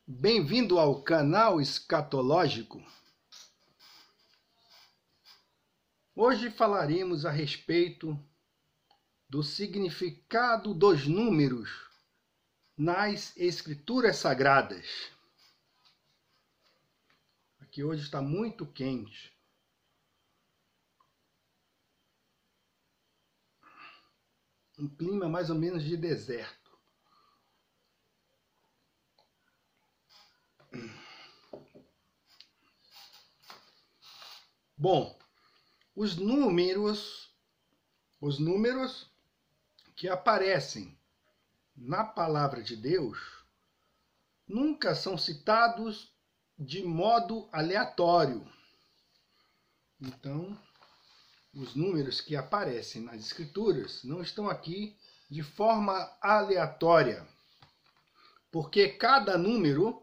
Bem-vindo ao canal Escatológico. Hoje falaremos a respeito do significado dos números nas Escrituras Sagradas. Aqui hoje está muito quente. Um clima mais ou menos de deserto. Bom, os números que aparecem na palavra de Deus nunca são citados de modo aleatório. Então, os números que aparecem nas Escrituras não estão aqui de forma aleatória, porque cada número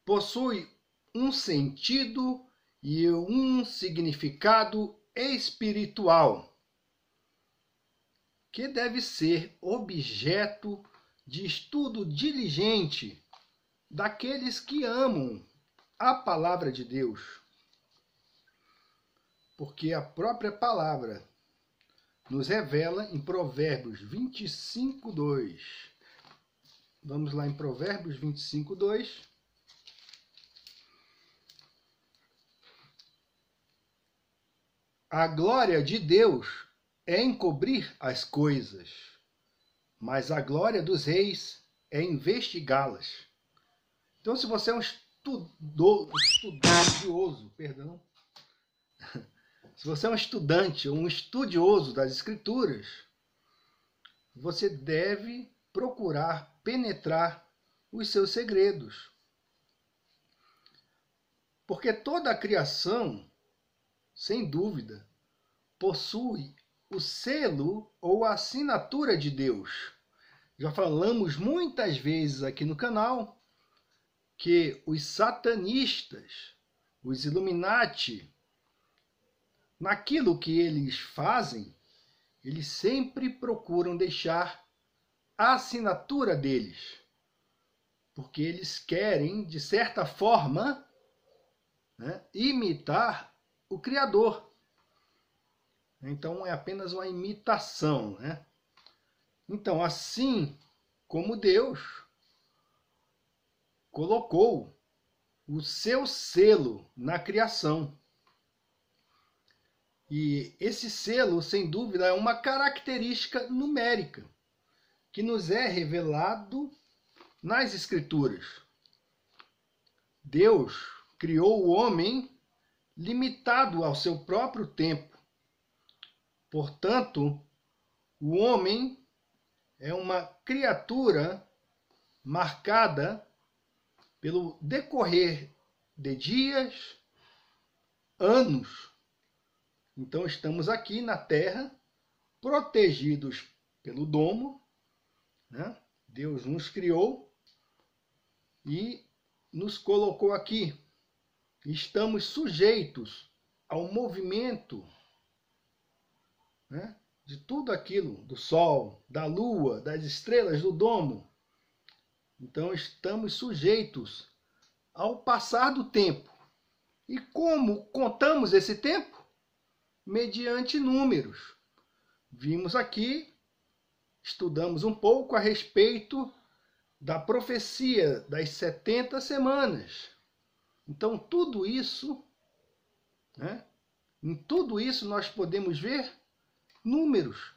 possui um sentido e um significado espiritual, que deve ser objeto de estudo diligente daqueles que amam a palavra de Deus. Porque a própria palavra nos revela em Provérbios 25:2. Vamos lá em Provérbios 25:2. A glória de Deus é encobrir as coisas, mas a glória dos reis é investigá-las. Então, se você é um estudioso, se você é um estudante ou um estudioso das Escrituras, você deve procurar penetrar os seus segredos. Porque toda a criação, sem dúvida, possui o selo ou a assinatura de Deus. Já falamos muitas vezes aqui no canal que os satanistas, os Illuminati, naquilo que eles fazem, eles sempre procuram deixar a assinatura deles, porque eles querem, de certa forma, imitar o Criador. Então é apenas uma imitação, Então, assim como Deus colocou o seu selo na criação. E esse selo, sem dúvida, é uma característica numérica que nos é revelado nas Escrituras. Deus criou o homem limitado ao seu próprio tempo. Portanto, o homem é uma criatura marcada pelo decorrer de dias, anos. Então, estamos aqui na Terra, protegidos pelo domo. Deus nos criou e nos colocou aqui. Estamos sujeitos ao movimento de tudo aquilo, do Sol, da Lua, das estrelas, do domo. Então, estamos sujeitos ao passar do tempo. E como contamos esse tempo? Mediante números. Vimos aqui, estudamos um pouco a respeito da profecia das 70 semanas. Então, tudo isso, em tudo isso nós podemos ver números.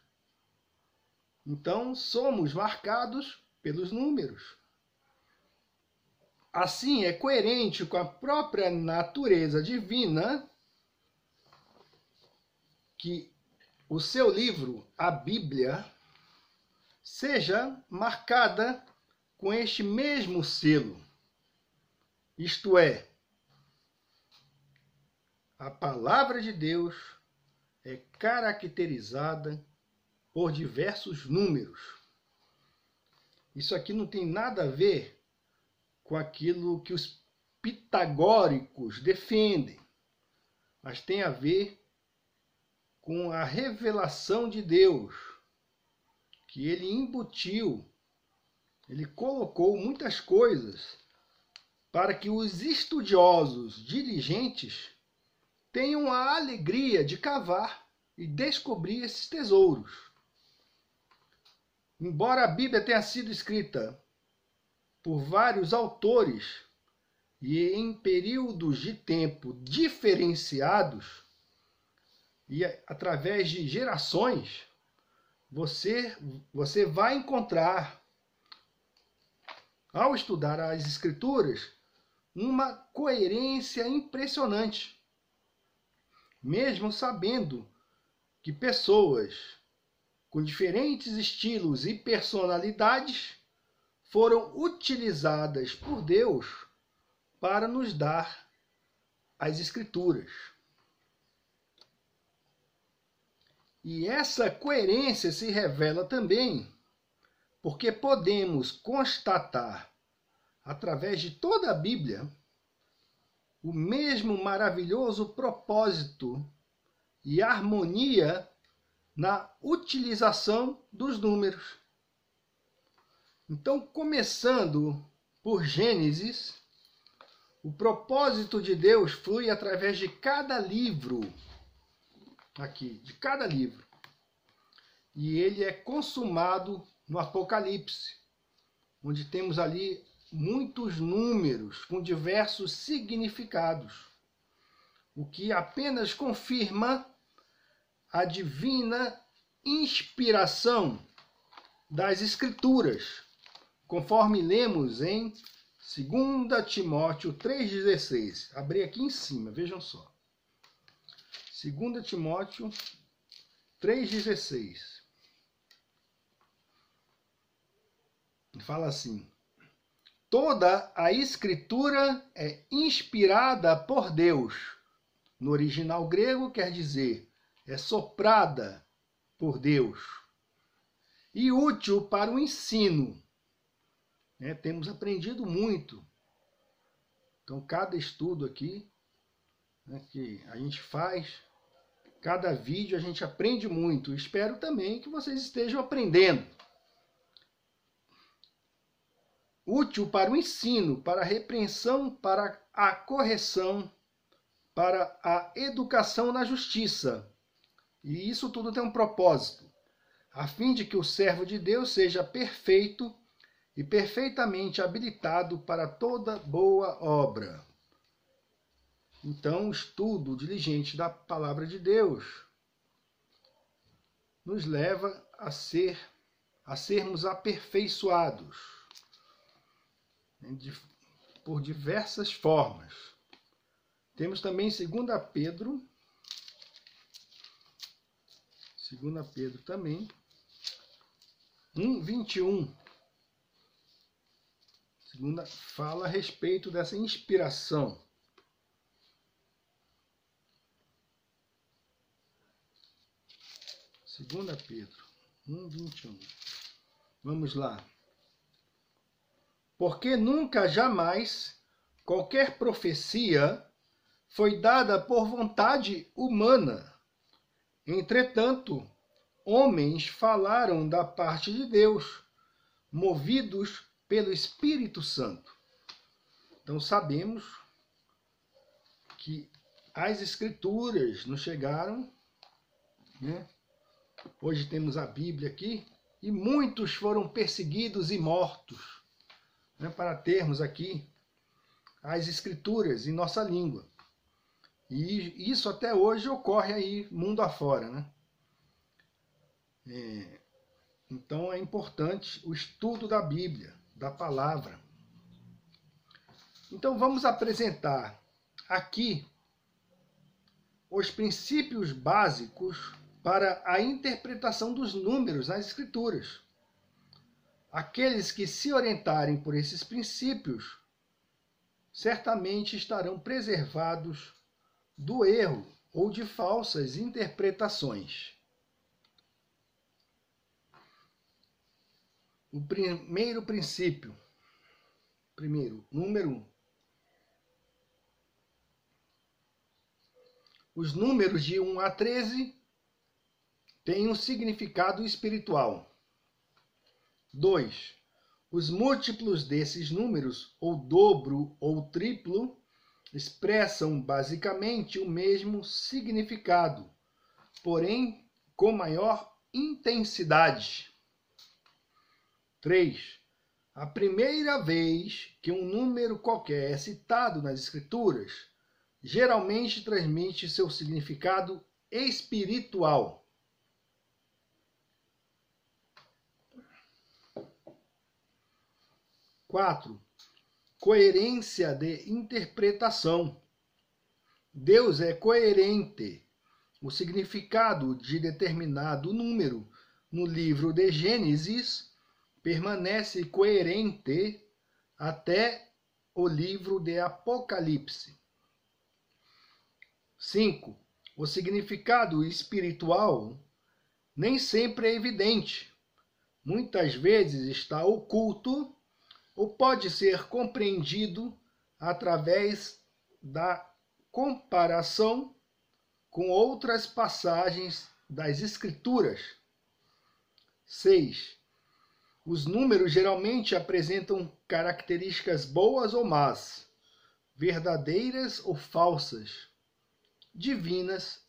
Então, somos marcados pelos números. Assim, é coerente com a própria natureza divina que o seu livro, a Bíblia, seja marcada com este mesmo selo. Isto é, a palavra de Deus é caracterizada por diversos números. Isso aqui não tem nada a ver com aquilo que os pitagóricos defendem, mas tem a ver com a revelação de Deus, que ele embutiu, ele colocou muitas coisas para que os estudiosos diligentes tenham a alegria de cavar e descobrir esses tesouros. Embora a Bíblia tenha sido escrita por vários autores e em períodos de tempo diferenciados e através de gerações, você vai encontrar, ao estudar as Escrituras, uma coerência impressionante, mesmo sabendo que pessoas com diferentes estilos e personalidades foram utilizadas por Deus para nos dar as Escrituras. E essa coerência se revela também porque podemos constatar, através de toda a Bíblia, o mesmo maravilhoso propósito e harmonia na utilização dos números. Então, começando por Gênesis, o propósito de Deus flui através de cada livro, aqui, de cada livro. E ele é consumado no Apocalipse, onde temos ali muitos números com diversos significados, o que apenas confirma a divina inspiração das Escrituras, conforme lemos em 2 Timóteo 3,16. Abri aqui em cima, vejam só. 2 Timóteo 3,16. Fala assim: toda a Escritura é inspirada por Deus. No original grego quer dizer, é soprada por Deus. E útil para o ensino. Temos aprendido muito. Então, cada estudo aqui que a gente faz, cada vídeo a gente aprende muito. Espero também que vocês estejam aprendendo. Útil para o ensino, para a repreensão, para a correção, para a educação na justiça. E isso tudo tem um propósito, a fim de que o servo de Deus seja perfeito e perfeitamente habilitado para toda boa obra. Então, o estudo diligente da palavra de Deus nos leva a sermos aperfeiçoados por diversas formas. Temos também 2 Pedro também, 1:21. Fala a respeito dessa inspiração. Segunda Pedro 1:21. Vamos lá. Porque nunca, jamais, qualquer profecia foi dada por vontade humana. Entretanto, homens falaram da parte de Deus, movidos pelo Espírito Santo. Então sabemos que as Escrituras nos chegaram, Hoje temos a Bíblia aqui, e muitos foram perseguidos e mortos, para termos aqui as Escrituras em nossa língua. E isso até hoje ocorre aí mundo afora, Então é importante o estudo da Bíblia, da palavra. Então vamos apresentar aqui os princípios básicos para a interpretação dos números nas Escrituras. Aqueles que se orientarem por esses princípios certamente estarão preservados do erro ou de falsas interpretações. O primeiro princípio, número 1. Os números de 1 a 13 têm um significado espiritual. 2. Os múltiplos desses números, ou dobro ou triplo, expressam basicamente o mesmo significado, porém com maior intensidade. 3. A primeira vez que um número qualquer é citado nas Escrituras, geralmente transmite seu significado espiritual. 4. Coerência de interpretação. Deus é coerente. O significado de determinado número no livro de Gênesis permanece coerente até o livro de Apocalipse. 5. O significado espiritual nem sempre é evidente. Muitas vezes está oculto ou pode ser compreendido através da comparação com outras passagens das Escrituras. 6. Os números geralmente apresentam características boas ou más, verdadeiras ou falsas, divinas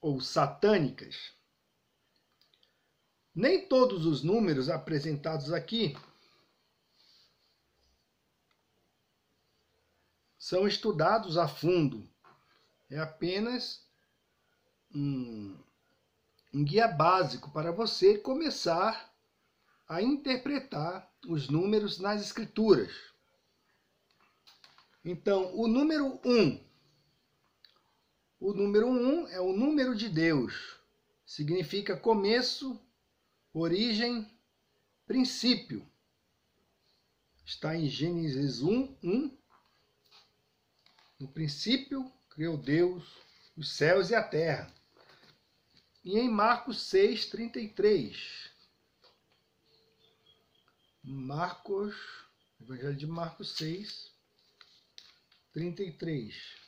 ou satânicas. Nem todos os números apresentados aqui são estudados a fundo. É apenas um guia básico para você começar a interpretar os números nas Escrituras. Então, o número 1. O número 1 é o número de Deus. Significa começo, origem, princípio. Está em Gênesis 1:1. No princípio, criou Deus os céus e a terra. E em Marcos 6:33. Evangelho de Marcos 6:33.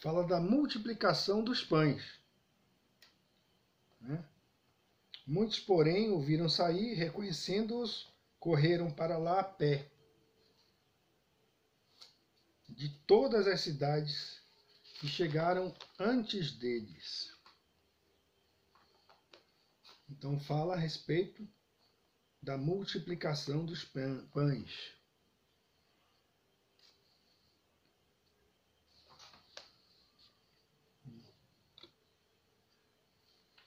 Fala da multiplicação dos pães. Muitos, porém, o viram sair, reconhecendo-os, correram para lá a pé. De todas as cidades que chegaram antes deles. Então fala a respeito da multiplicação dos pães.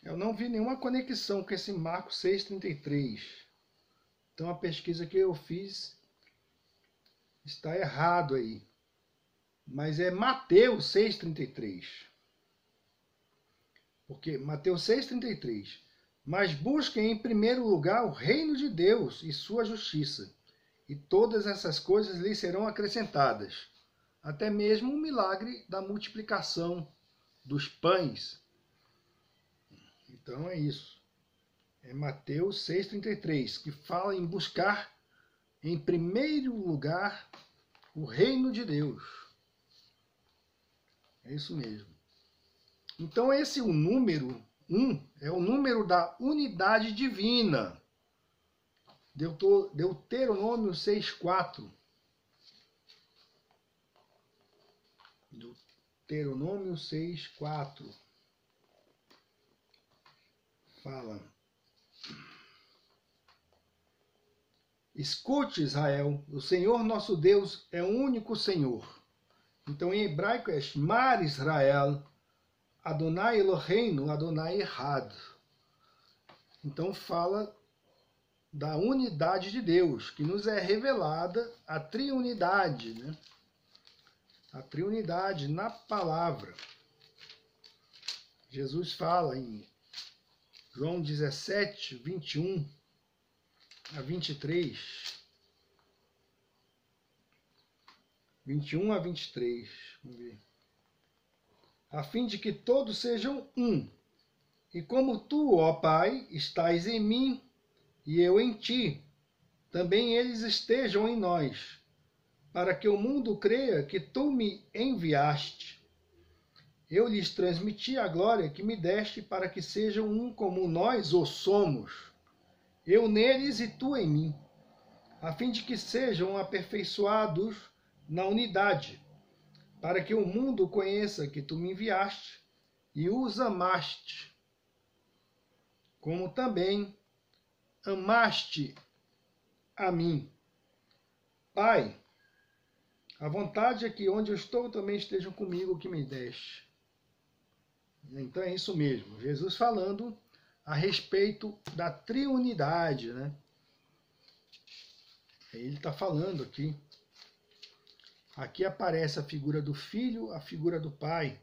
Eu não vi nenhuma conexão com esse Marcos 6:33. Então a pesquisa que eu fiz está errado aí. Mas é Mateus 6:33. Porque Mateus 6:33. Mas busquem em primeiro lugar o reino de Deus e sua justiça, e todas essas coisas lhes serão acrescentadas. Até mesmo o milagre da multiplicação dos pães. Então é isso. É Mateus 6:33, que fala em buscar em primeiro lugar o reino de Deus. É isso mesmo. Então o número 1 é o número da unidade divina. Deuteronômio 6:4. Deuteronômio 6:4. Fala: escute, Israel, o Senhor nosso Deus é o único Senhor. Então, em hebraico é Shema Israel, Adonai Eloheinu, Adonai Echad. Então, fala da unidade de Deus, que nos é revelada a triunidade, né? A triunidade na palavra. Jesus fala em João 17:21-23. 21-23. Vamos ver. A fim de que todos sejam um, E como tu, ó Pai, estás em mim e eu em ti, também eles estejam em nós, para que o mundo creia que tu me enviaste. Eu lhes transmiti a glória que me deste para que sejam um como nós o somos, eu neles e tu em mim, a fim de que sejam aperfeiçoados na unidade, para que o mundo conheça que tu me enviaste e os amaste, como também amaste a mim. Pai, a vontade é que onde eu estou também estejam comigo que me deste. Então é isso mesmo, Jesus falando a respeito da triunidade, né? Ele está falando aqui. Aqui aparece a figura do Filho, a figura do Pai.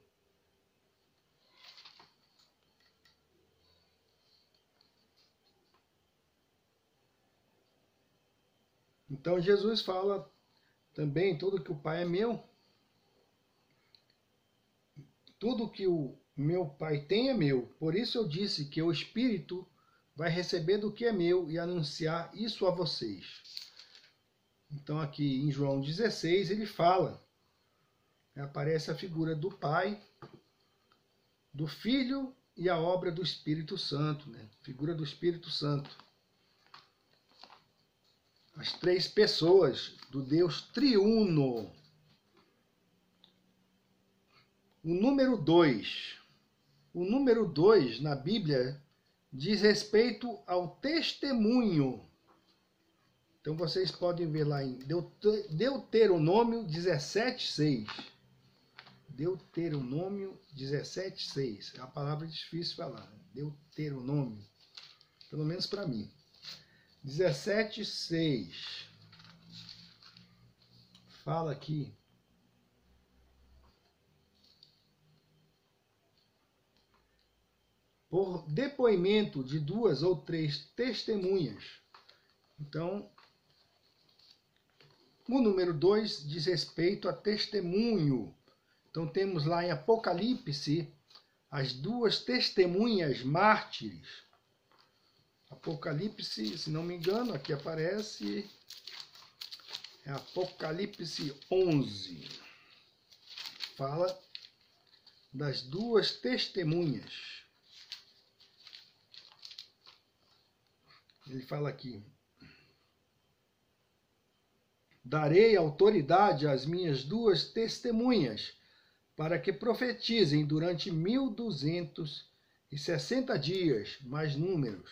Então Jesus fala também, tudo que o Pai é meu, tudo que o meu Pai tem é meu. Por isso eu disse que o Espírito vai receber do que é meu e anunciar isso a vocês. Então aqui em João 16 ele fala, aparece a figura do Pai, do Filho e a obra do Espírito Santo, né? Figura do Espírito Santo. As três pessoas do Deus triuno. O número 2. O número 2 na Bíblia diz respeito ao testemunho. Então vocês podem ver lá em Deuteronômio 17:6. Deuteronômio 17:6. É uma palavra difícil de falar. Deuteronômio. Pelo menos para mim. 17:6. Fala aqui. Por depoimento de 2 ou 3 testemunhas. Então, o número 2 diz respeito a testemunho. Então, temos lá em Apocalipse as 2 testemunhas mártires. Apocalipse, se não me engano, aqui aparece, é Apocalipse 11. Fala das 2 testemunhas. Ele fala aqui: darei autoridade às minhas 2 testemunhas, para que profetizem durante 1260 dias, mais números,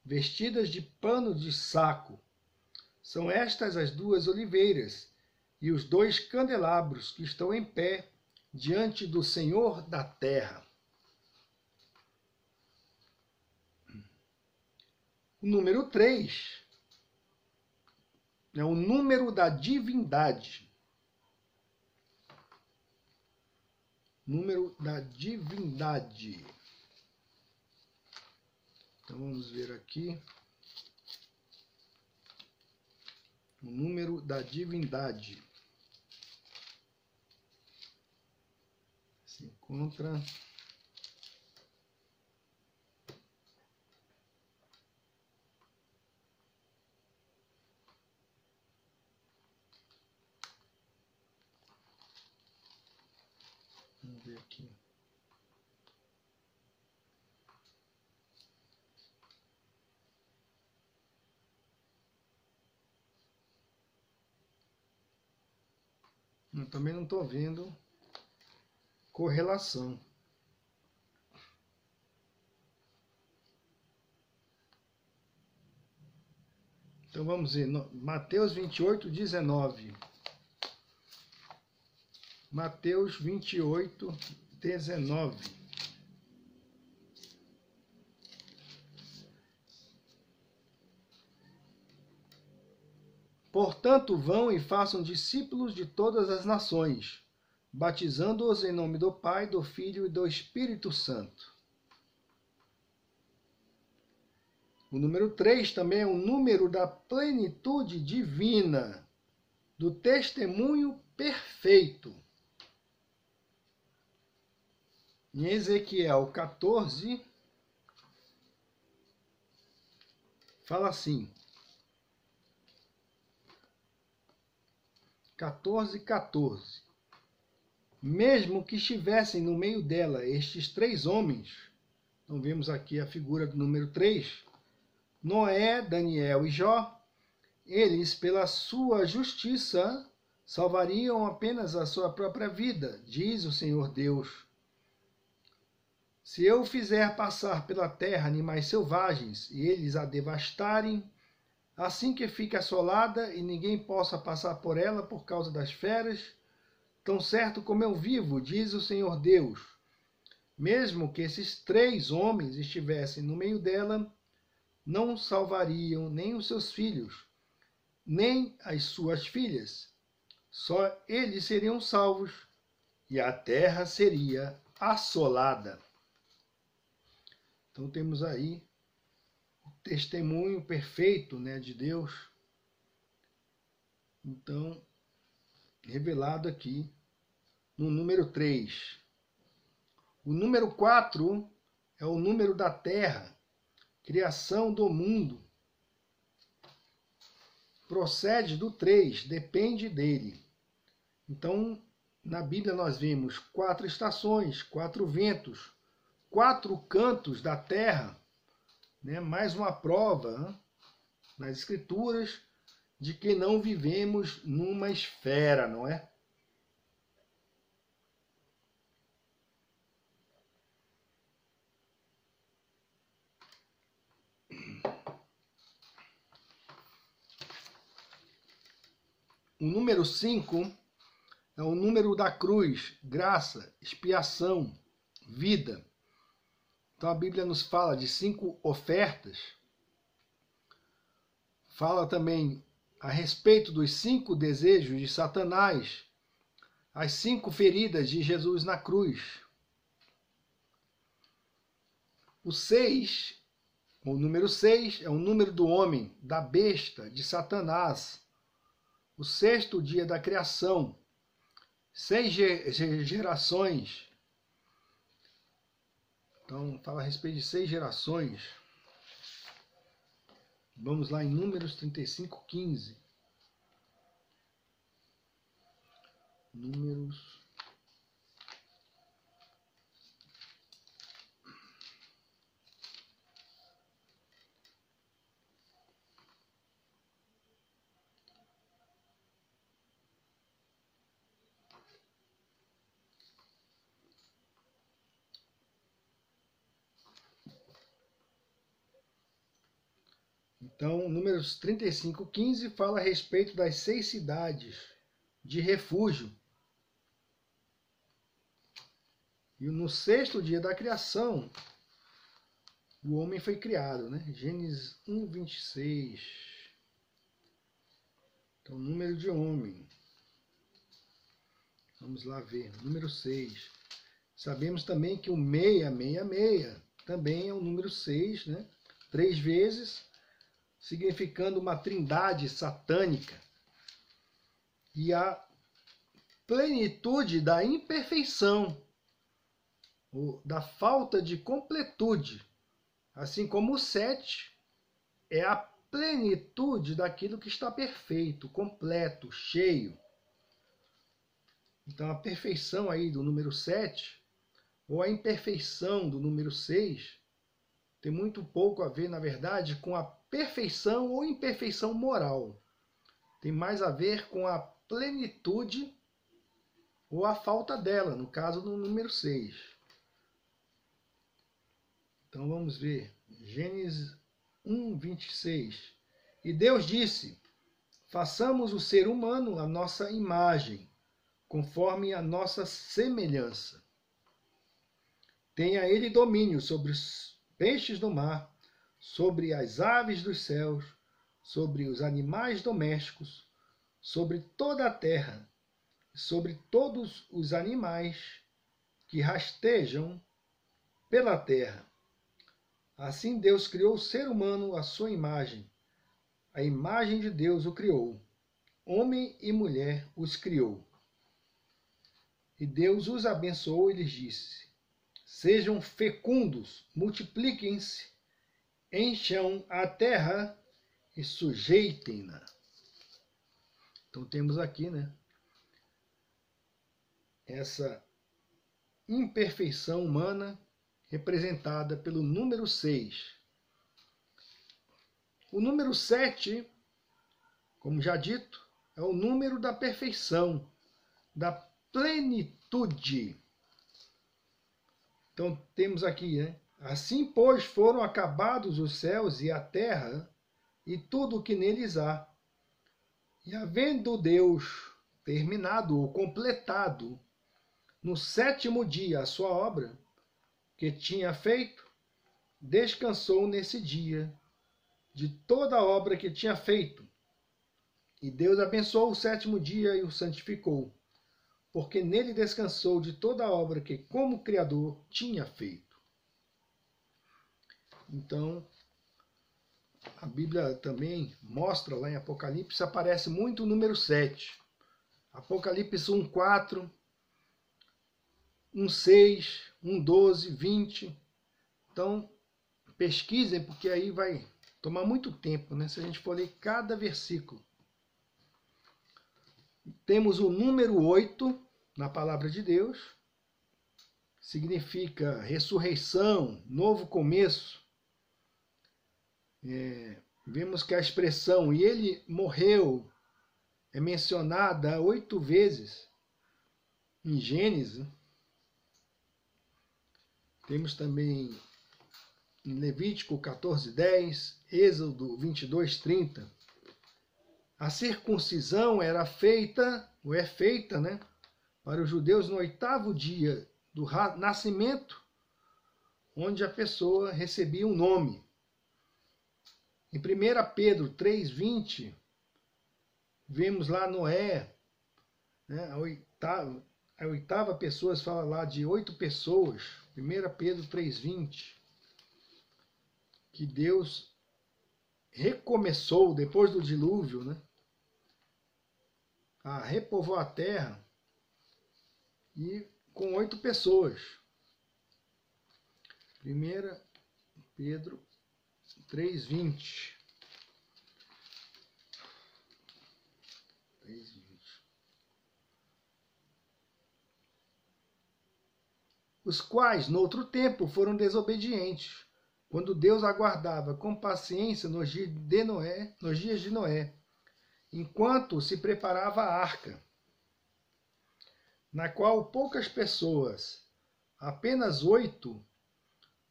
vestidas de pano de saco. São estas as 2 oliveiras e os 2 candelabros que estão em pé diante do Senhor da terra. O número 3 é o número da divindade. Número da divindade. Então vamos ver aqui. O número da divindade. Se encontra vamos ver aqui. Eu também não estou vendo correlação. Então vamos ver, Mateus 28:19. Mateus 28:19. Portanto, vão e façam discípulos de todas as nações, batizando-os em nome do Pai, do Filho e do Espírito Santo. O número 3 também é o número da plenitude divina, do testemunho perfeito. Em Ezequiel 14, fala assim, 14:14. Mesmo que estivessem no meio dela estes 3 homens, então vemos aqui a figura do número 3, Noé, Daniel e Jó, eles, pela sua justiça, salvariam apenas a sua própria vida, diz o Senhor Deus. Se eu fizer passar pela terra animais selvagens e eles a devastarem, assim que fique assolada e ninguém possa passar por ela por causa das feras, tão certo como eu vivo, diz o Senhor Deus, mesmo que esses 3 homens estivessem no meio dela, não salvariam nem os seus filhos, nem as suas filhas. Só eles seriam salvos e a terra seria assolada. Então temos aí o testemunho perfeito, né, de Deus. Então, revelado aqui no número 3. O número 4 é o número da terra, criação do mundo. Procede do 3, depende dele. Então, na Bíblia nós vemos 4 estações, 4 ventos, 4 cantos da terra, né? Mais uma prova nas Escrituras de que não vivemos numa esfera, não é? O número 5 é o número da cruz, graça, expiação, vida. Então a Bíblia nos fala de 5 ofertas. Fala também a respeito dos 5 desejos de Satanás, as 5 feridas de Jesus na cruz. O 6, o número 6, é o número do homem, da besta, de Satanás. O 6º dia da criação, 6 gerações. Então, fala a respeito de 6 gerações. Vamos lá em Números 35:15. Números. Então, Números 35:15 fala a respeito das 6 cidades de refúgio. E no 6º dia da criação, o homem foi criado, né? Gênesis 1:26. Então, número de homem. Vamos lá ver. Número 6. Sabemos também que o 666 também é o número 6, né? 3 vezes, significando uma trindade satânica. E a plenitude da imperfeição, ou da falta de completude. Assim como o 7 é a plenitude daquilo que está perfeito, completo, cheio. Então a perfeição aí do número 7, ou a imperfeição do número 6, tem muito pouco a ver, na verdade, com a perfeição ou imperfeição moral. Tem mais a ver com a plenitude ou a falta dela, no caso do número 6. Então vamos ver. Gênesis 1:26. E Deus disse: façamos o ser humano à nossa imagem, conforme a nossa semelhança. Tenha ele domínio sobre os peixes do mar, sobre as aves dos céus, sobre os animais domésticos, sobre toda a terra, sobre todos os animais que rastejam pela terra. Assim Deus criou o ser humano à sua imagem. A imagem de Deus o criou. Homem e mulher os criou. E Deus os abençoou e lhes disse: sejam fecundos, multipliquem-se encham a terra e sujeitem-na. Então temos aqui, né, essa imperfeição humana representada pelo número 6. O número 7, como já dito, é o número da perfeição, da plenitude. Então temos aqui, né? Assim, pois, foram acabados os céus e a terra e tudo o que neles há. E havendo Deus terminado ou completado no 7º dia a sua obra que tinha feito, descansou nesse dia de toda a obra que tinha feito. E Deus abençoou o 7º dia e o santificou, porque nele descansou de toda a obra que, como Criador, tinha feito. Então, a Bíblia também mostra lá em Apocalipse, aparece muito o número 7. Apocalipse 1:4, 1:6, 1:12, 20. Então, pesquisem, porque aí vai tomar muito tempo, né? Se a gente for ler cada versículo. Temos o número 8 na palavra de Deus. Significa ressurreição, novo começo. Vemos que a expressão "e ele morreu" é mencionada 8 vezes em Gênesis. Temos também em Levítico 14:10, Êxodo 22:30. A circuncisão era feita, ou é feita, né, para os judeus no 8º dia do nascimento, onde a pessoa recebia um nome. Em 1 Pedro 3:20, vemos lá Noé, né, a oitava pessoa, fala lá de 8 pessoas. 1 Pedro 3:20, que Deus recomeçou depois do dilúvio, né, a repovoar a terra, e com 8 pessoas. 1 Pedro 3:20. Os quais, no outro tempo, foram desobedientes, quando Deus aguardava com paciência nos dias de Noé, enquanto se preparava a arca, na qual poucas pessoas, apenas 8,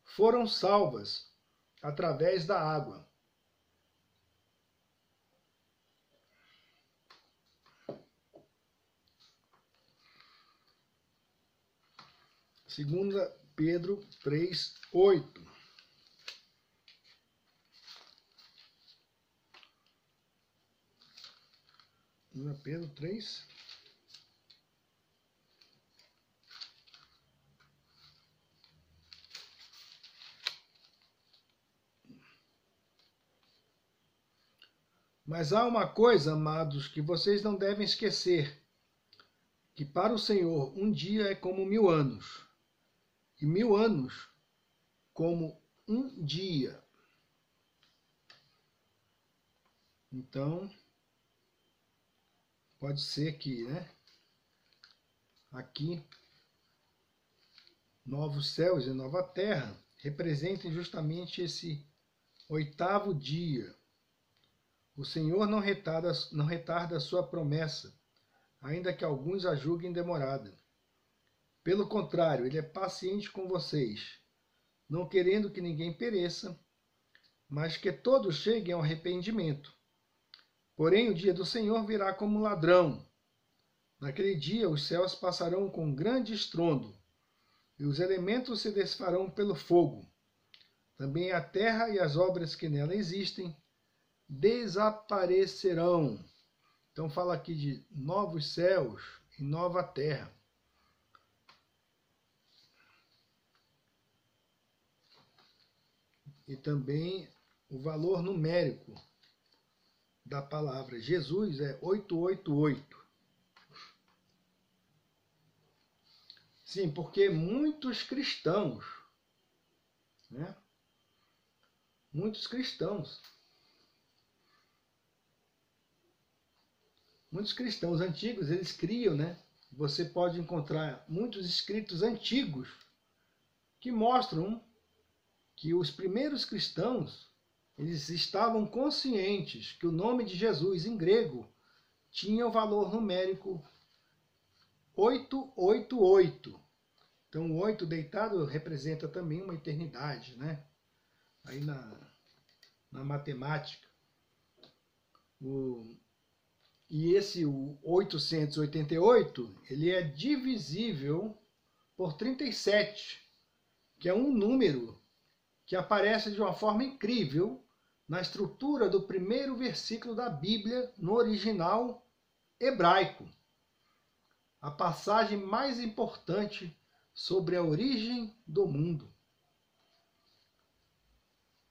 foram salvas através da água. Segunda Pedro 3:8. Segunda Pedro 3. Mas há uma coisa, amados, que vocês não devem esquecer, que para o Senhor um dia é como 1000 anos, e 1000 anos como um dia. Então, pode ser que, né, aqui, novos céus e nova terra representem justamente esse 8º dia. O Senhor não retarda a sua promessa, ainda que alguns a julguem demorada. Pelo contrário, ele é paciente com vocês, não querendo que ninguém pereça, mas que todos cheguem ao arrependimento. Porém, o dia do Senhor virá como um ladrão. Naquele dia, os céus passarão com grande estrondo, e os elementos se desfarão pelo fogo. Também a terra e as obras que nela existem desaparecerão. Então fala aqui de novos céus e nova terra. E também o valor numérico da palavra Jesus é 888. Sim, porque muitos cristãos, né, muitos cristãos antigos, eles criam, né? Você pode encontrar muitos escritos antigos que mostram que os primeiros cristãos, eles estavam conscientes que o nome de Jesus em grego tinha o valor numérico 888. Então, o 8 deitado representa também uma eternidade, né? Aí na matemática. E esse o 888, ele é divisível por 37, que é um número que aparece de uma forma incrível na estrutura do primeiro versículo da Bíblia no original hebraico. A passagem mais importante sobre a origem do mundo.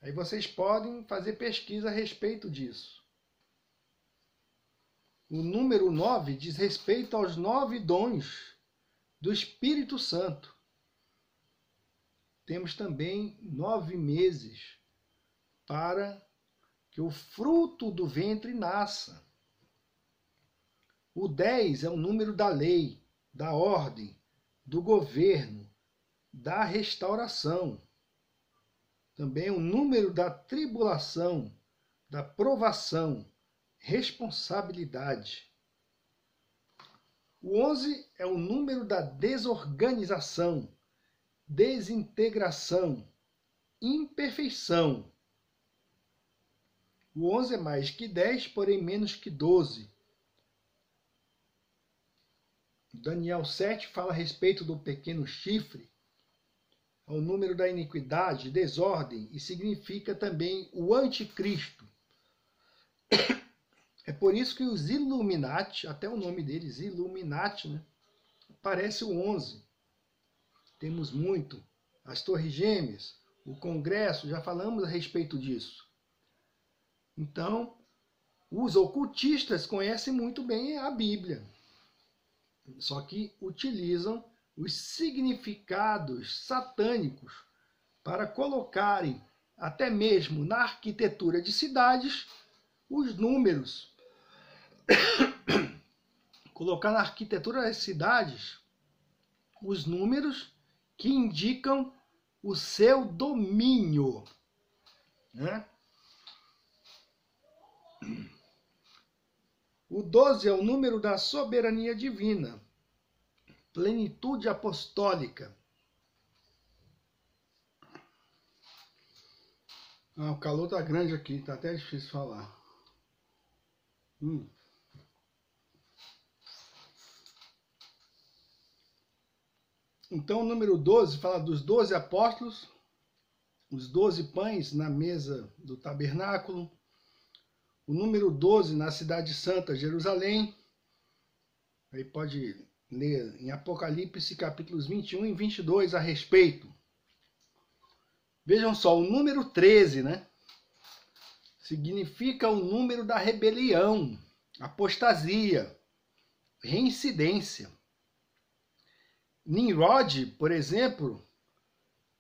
Aí vocês podem fazer pesquisa a respeito disso. O número 9 diz respeito aos 9 dons do Espírito Santo. Temos também 9 meses para que o fruto do ventre nasça. O 10 é o número da lei, da ordem, do governo, da restauração. Também o número da tribulação, da provação, responsabilidade. O 11 é o número da desorganização, desintegração, imperfeição. O 11 é mais que 10, porém menos que 12. Daniel 7 fala a respeito do pequeno chifre, é o número da iniquidade, desordem, e significa também o anticristo. É por isso que os Illuminati, até o nome deles, Illuminati, né? Aparece o 11. Temos muito. As Torres Gêmeas, o Congresso, já falamos a respeito disso. Então, os ocultistas conhecem muito bem a Bíblia. Só que utilizam os significados satânicos para colocarem, até mesmo na arquitetura de cidades, os números. Colocar na arquitetura das cidades os números que indicam o seu domínio, né? O 12 é o número da soberania divina, plenitude apostólica. O calor tá grande aqui, tá até difícil falar. Então o número 12 fala dos 12 apóstolos, os 12 pães na mesa do tabernáculo, o número 12 na cidade santa, Jerusalém. Aí pode ler em Apocalipse capítulos 21 e 22 a respeito. Vejam só, o número 13, né? Significa o número da rebelião, apostasia, reincidência. Nimrod, por exemplo,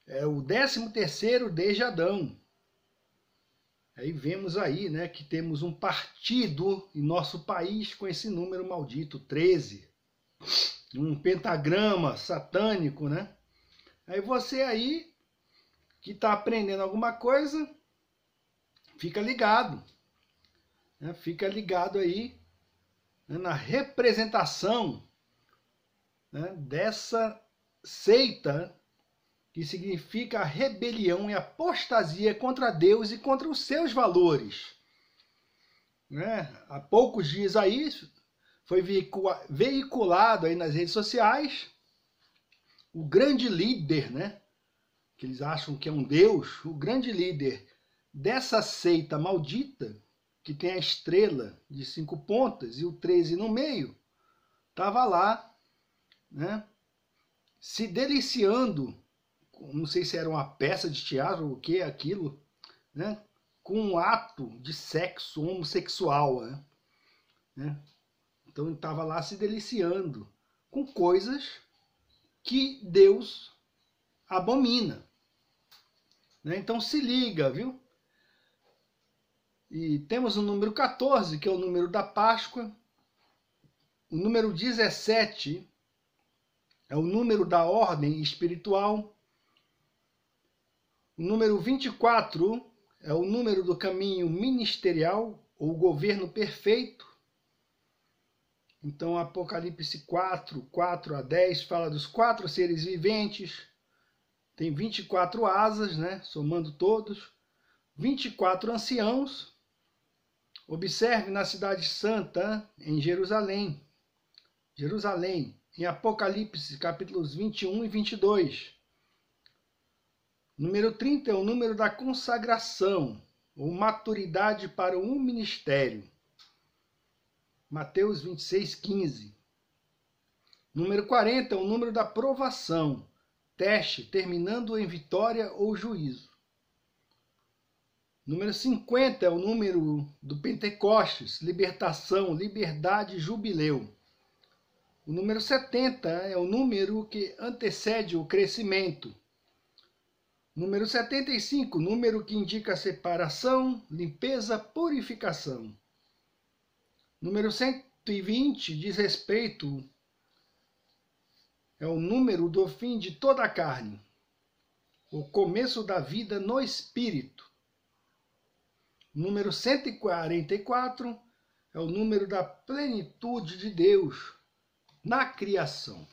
é o 13º desde Adão. Aí vemos aí, né, que temos um partido em nosso país com esse número maldito, 13. Um pentagrama satânico, né? Aí você aí, que está aprendendo alguma coisa, fica ligado. Né? Fica ligado aí, né, na representação, né, dessa seita que significa a rebelião e apostasia contra Deus e contra os seus valores. Né? Há poucos dias aí foi veiculado aí nas redes sociais o grande líder, né, que eles acham que é um deus, o grande líder dessa seita maldita, que tem a estrela de 5 pontas e o 13 no meio, estava lá, né, se deliciando, não sei se era uma peça de teatro ou o que é aquilo, né, com um ato de sexo homossexual, né? Então ele estava lá se deliciando com coisas que Deus abomina, né? Então se liga, viu? E temos o número 14, que é o número da Páscoa. O número 17 é o número da ordem espiritual. O número 24 é o número do caminho ministerial ou governo perfeito. Então, Apocalipse 4, 4 a 10 fala dos 4 seres viventes. Tem 24 asas, né? Somando todos. 24 anciãos. Observe na cidade santa, em Jerusalém. Jerusalém, em Apocalipse, capítulos 21 e 22. Número 30 é o número da consagração, ou maturidade para um ministério. Mateus 26, 15. Número 40 é o número da provação, teste, terminando em vitória ou juízo. Número 50 é o número do Pentecostes, libertação, liberdade, jubileu. O número 70 é o número que antecede o crescimento. Número 75, número que indica separação, limpeza, purificação. Número 120 diz respeito, é o número do fim de toda a carne, o começo da vida no espírito. Número 144 é o número da plenitude de Deus na criação.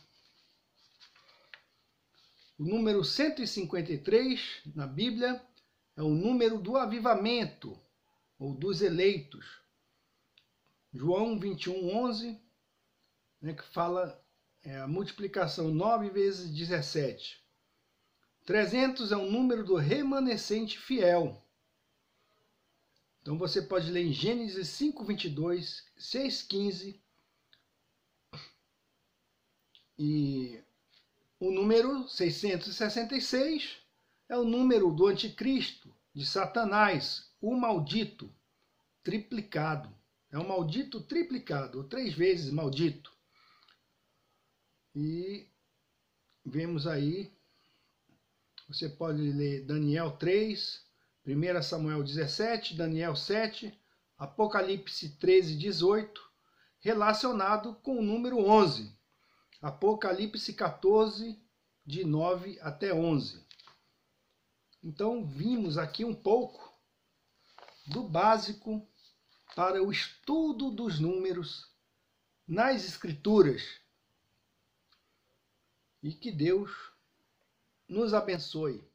O número 153 na Bíblia é o número do avivamento ou dos eleitos. João 21, 11, né, que fala a multiplicação 9 vezes 17. 300 é o número do remanescente fiel. Então você pode ler em Gênesis 5, 22, 6, 15 e o número 666 é o número do anticristo, de Satanás, o maldito, triplicado. É um maldito triplicado, ou 3 vezes maldito. E vemos aí, você pode ler Daniel 3, 1 Samuel 17, Daniel 7, Apocalipse 13, 18, relacionado com o número 11. Apocalipse 14, de 9 até 11. Então, vimos aqui um pouco do básico para o estudo dos números nas Escrituras. E que Deus nos abençoe.